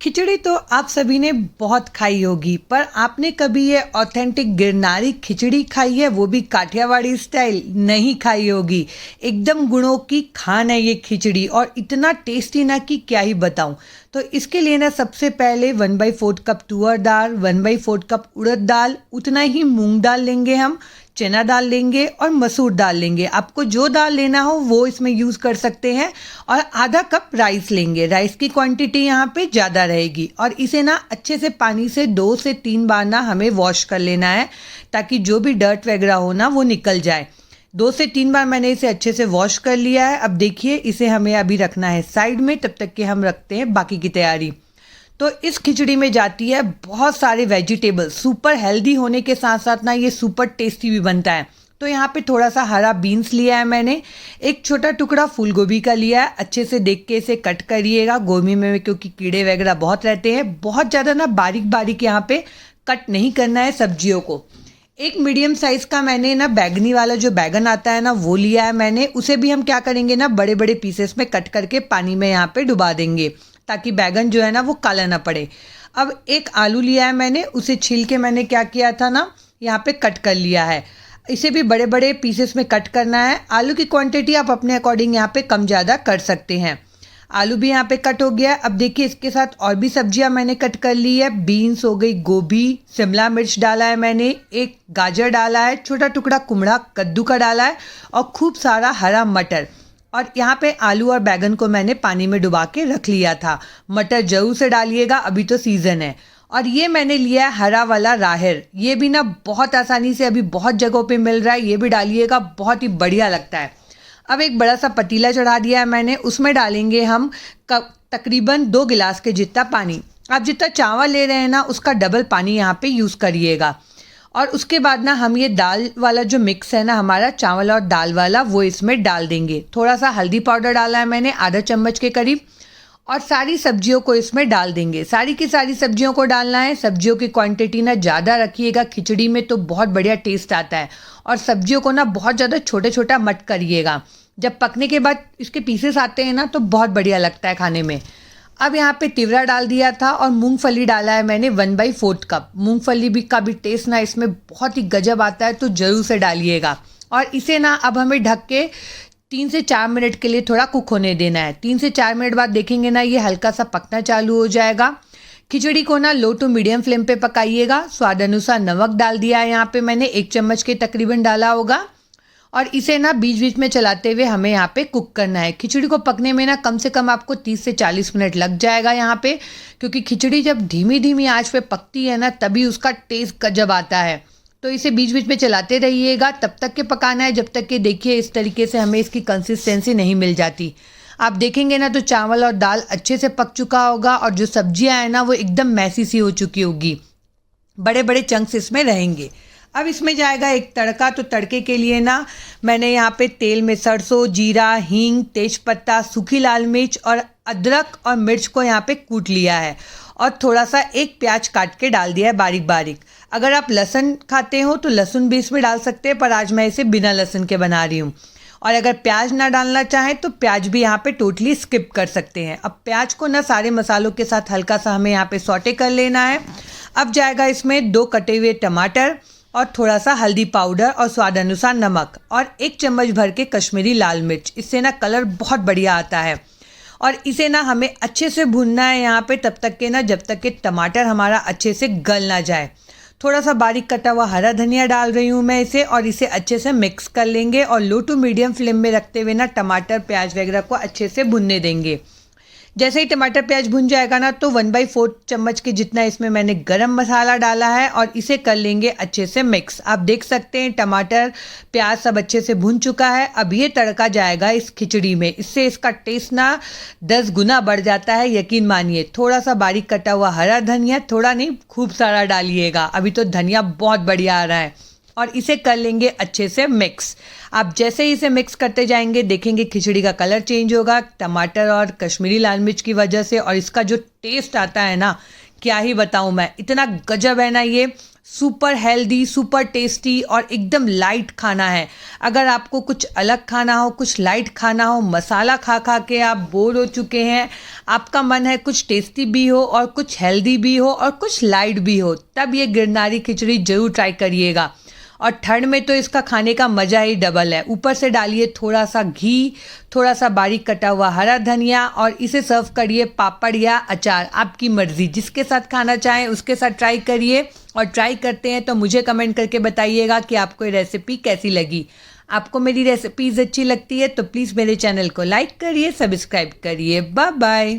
खिचड़ी तो आप सभी ने बहुत खाई होगी, पर आपने कभी ये ऑथेंटिक गिरनारी खिचड़ी खाई है, वो भी काठियावाड़ी स्टाइल? नहीं खाई होगी। एकदम गुणों की खान है ये खिचड़ी और इतना टेस्टी ना कि क्या ही बताऊं। तो इसके लिए ना सबसे पहले 1/4 कप तुअर दाल, 1/4 कप उड़द दाल, उतना ही मूंग दाल लेंगे हम, चना दाल लेंगे और मसूर दाल लेंगे। आपको जो दाल लेना हो वो इसमें यूज़ कर सकते हैं। और आधा कप राइस लेंगे। राइस की क्वांटिटी यहाँ पे ज़्यादा रहेगी और इसे ना अच्छे से पानी से 2 से 3 बार ना हमें वॉश कर लेना है, ताकि जो भी डर्ट वगैरह हो ना वो निकल जाए। 2 से 3 बार मैंने इसे अच्छे से वॉश कर लिया है। अब देखिए, इसे हमें अभी रखना है साइड में, तब तक कि हम रखते हैं बाकी की तैयारी। तो इस खिचड़ी में जाती है बहुत सारे वेजिटेबल। सुपर हेल्दी होने के साथ साथ ना ये सुपर टेस्टी भी बनता है। तो यहाँ पे थोड़ा सा हरा बीन्स लिया है मैंने, एक छोटा टुकड़ा फूल गोभी का लिया है। अच्छे से देख के इसे कट करिएगा गोभी में, क्योंकि कीड़े वगैरह बहुत रहते हैं। बहुत ज़्यादा ना बारीक बारीक यहाँ पे कट नहीं करना है सब्जियों को। एक मीडियम साइज़ का मैंने ना बैगनी वाला जो बैगन आता है ना वो लिया है मैंने। उसे भी हम क्या करेंगे ना, बड़े बड़े पीसेस में कट करके पानी में यहाँ पे डुबा देंगे, ताकि बैगन जो है ना वो काला ना पड़े। अब एक आलू लिया है मैंने, उसे छील के मैंने क्या किया था ना, यहाँ पे कट कर लिया है। इसे भी बड़े बड़े पीसेस में कट करना है। आलू की क्वांटिटी आप अपने अकॉर्डिंग यहाँ पे कम ज़्यादा कर सकते हैं। आलू भी यहाँ पे कट हो गया है। अब देखिए, इसके साथ और भी सब्जियां मैंने कट कर ली है। बीन्स हो गई, गोभी, शिमला मिर्च डाला है मैंने, एक गाजर डाला है, छोटा टुकड़ा कुमड़ा कद्दू का डाला है और खूब सारा हरा मटर। और यहाँ पे आलू और बैगन को मैंने पानी में डुबा के रख लिया था। मटर जरूर से डालिएगा, अभी तो सीज़न है। और ये मैंने लिया है हरा वाला राहर। ये भी ना बहुत आसानी से अभी बहुत जगहों पे मिल रहा है, ये भी डालिएगा, बहुत ही बढ़िया लगता है। अब एक बड़ा सा पतीला चढ़ा दिया है मैंने, उसमें डालेंगे हम तकरीबन 2 गिलास के जितना पानी। आप जितना चावल ले रहे हैं ना उसका डबल पानी यहाँ पे यूज़ करिएगा। और उसके बाद ना हम ये दाल वाला जो मिक्स है ना हमारा, चावल और दाल वाला, वो इसमें डाल देंगे। थोड़ा सा हल्दी पाउडर डाला है मैंने, आधा चम्मच के करीब। और सारी सब्जियों को इसमें डाल देंगे। सारी की सारी सब्जियों को डालना है। सब्जियों की क्वांटिटी ना ज़्यादा रखिएगा, खिचड़ी में तो बहुत बढ़िया टेस्ट आता है। और सब्जियों को ना बहुत ज़्यादा छोटे छोटा मत करिएगा। जब पकने के बाद इसके पीसेस आते हैं ना तो बहुत बढ़िया लगता है खाने में। अब यहाँ पे तिवरा डाल दिया था और मूंगफली डाला है मैंने 1/4 कप। मूंगफली भी का भी टेस्ट ना इसमें बहुत ही गजब आता है, तो ज़रूर से डालिएगा। और इसे ना अब हमें ढक के 3 से 4 मिनट के लिए थोड़ा कुक होने देना है। 3 से 4 मिनट बाद देखेंगे ना ये हल्का सा पकना चालू हो जाएगा। खिचड़ी को ना लो टू मीडियम फ्लेम पे पकाइएगा। स्वाद अनुसार नमक डाल दिया है यहाँ पे मैंने, 1 चम्मच के तकरीबन डाला होगा। और इसे ना बीच बीच में चलाते हुए हमें यहाँ पे कुक करना है। खिचड़ी को पकने में ना कम से कम आपको 30 से 40 मिनट लग जाएगा यहाँ पे, क्योंकि खिचड़ी जब धीमी धीमी आंच पे पकती है ना तभी उसका टेस्ट गजब आता है। तो इसे बीच बीच में चलाते रहिएगा, तब तक के पकाना है जब तक कि देखिए इस तरीके से हमें इसकी कंसिस्टेंसी नहीं मिल जाती। आप देखेंगे ना तो चावल और दाल अच्छे से पक चुका होगा और जो सब्जियां हैं ना वो एकदम मैसी सी हो चुकी होगी, बड़े बड़े चंक्स इसमें रहेंगे। अब इसमें जाएगा एक तड़का। तो तड़के के लिए ना मैंने यहाँ पे तेल में सरसों, जीरा, हींग, तेजपत्ता, सूखी लाल मिर्च और अदरक और मिर्च को यहाँ पे कूट लिया है। और थोड़ा सा एक प्याज काट के डाल दिया है बारीक बारीक। अगर आप लहसुन खाते हो तो लहसुन भी इसमें डाल सकते हैं, पर आज मैं इसे बिना लहसुन के बना रही हूँ। और अगर प्याज ना डालना चाहें तो प्याज भी यहाँ पे टोटली स्किप कर सकते हैं। अब प्याज को ना सारे मसालों के साथ हल्का सा हमें यहाँ पे सौटे कर लेना है। अब जाएगा इसमें 2 कटे हुए टमाटर और थोड़ा सा हल्दी पाउडर और स्वाद अनुसार नमक और 1 चम्मच भर के कश्मीरी लाल मिर्च। इससे ना कलर बहुत बढ़िया आता है। और इसे ना हमें अच्छे से भूनना है यहाँ पे तब तक के ना जब तक कि टमाटर हमारा अच्छे से गल ना जाए। थोड़ा सा बारीक कटा हुआ हरा धनिया डाल रही हूँ मैं इसे, और इसे अच्छे से मिक्स कर लेंगे और लो टू मीडियम फ्लेम में रखते हुए ना टमाटर प्याज वगैरह को अच्छे से भुनने देंगे। जैसे ही टमाटर प्याज भुन जाएगा ना तो 1/4 चम्मच के जितना इसमें मैंने गरम मसाला डाला है और इसे कर लेंगे अच्छे से मिक्स। आप देख सकते हैं टमाटर प्याज सब अच्छे से भुन चुका है। अब ये तड़का जाएगा इस खिचड़ी में, इससे इसका टेस्ट ना 10 गुना बढ़ जाता है, यकीन मानिए। थोड़ा सा बारीक कटा हुआ हरा धनिया, थोड़ा नहीं खूब सारा डालिएगा, अभी तो धनिया बहुत बढ़िया आ रहा है। और इसे कर लेंगे अच्छे से मिक्स। आप जैसे ही इसे मिक्स करते जाएंगे देखेंगे खिचड़ी का कलर चेंज होगा टमाटर और कश्मीरी लाल मिर्च की वजह से। और इसका जो टेस्ट आता है ना क्या ही बताऊं मैं, इतना गजब है ना ये। सुपर हेल्दी, सुपर टेस्टी और एकदम लाइट खाना है। अगर आपको कुछ अलग खाना हो, कुछ लाइट खाना हो, मसाला खा खा के आप बोर हो चुके हैं, आपका मन है कुछ टेस्टी भी हो और कुछ हेल्दी भी हो और कुछ लाइट भी हो, तब ये गिरनारी खिचड़ी ज़रूर ट्राई करिएगा। और ठंड में तो इसका खाने का मज़ा ही डबल है। ऊपर से डालिए थोड़ा सा घी, थोड़ा सा बारीक कटा हुआ हरा धनिया और इसे सर्व करिए पापड़ या अचार, आपकी मर्ज़ी, जिसके साथ खाना चाहें उसके साथ ट्राई करिए। और ट्राई करते हैं तो मुझे कमेंट करके बताइएगा कि आपको ये रेसिपी कैसी लगी। आपको मेरी रेसिपीज़ अच्छी लगती है तो प्लीज़ मेरे चैनल को लाइक करिए, सब्सक्राइब करिए। Bye bye.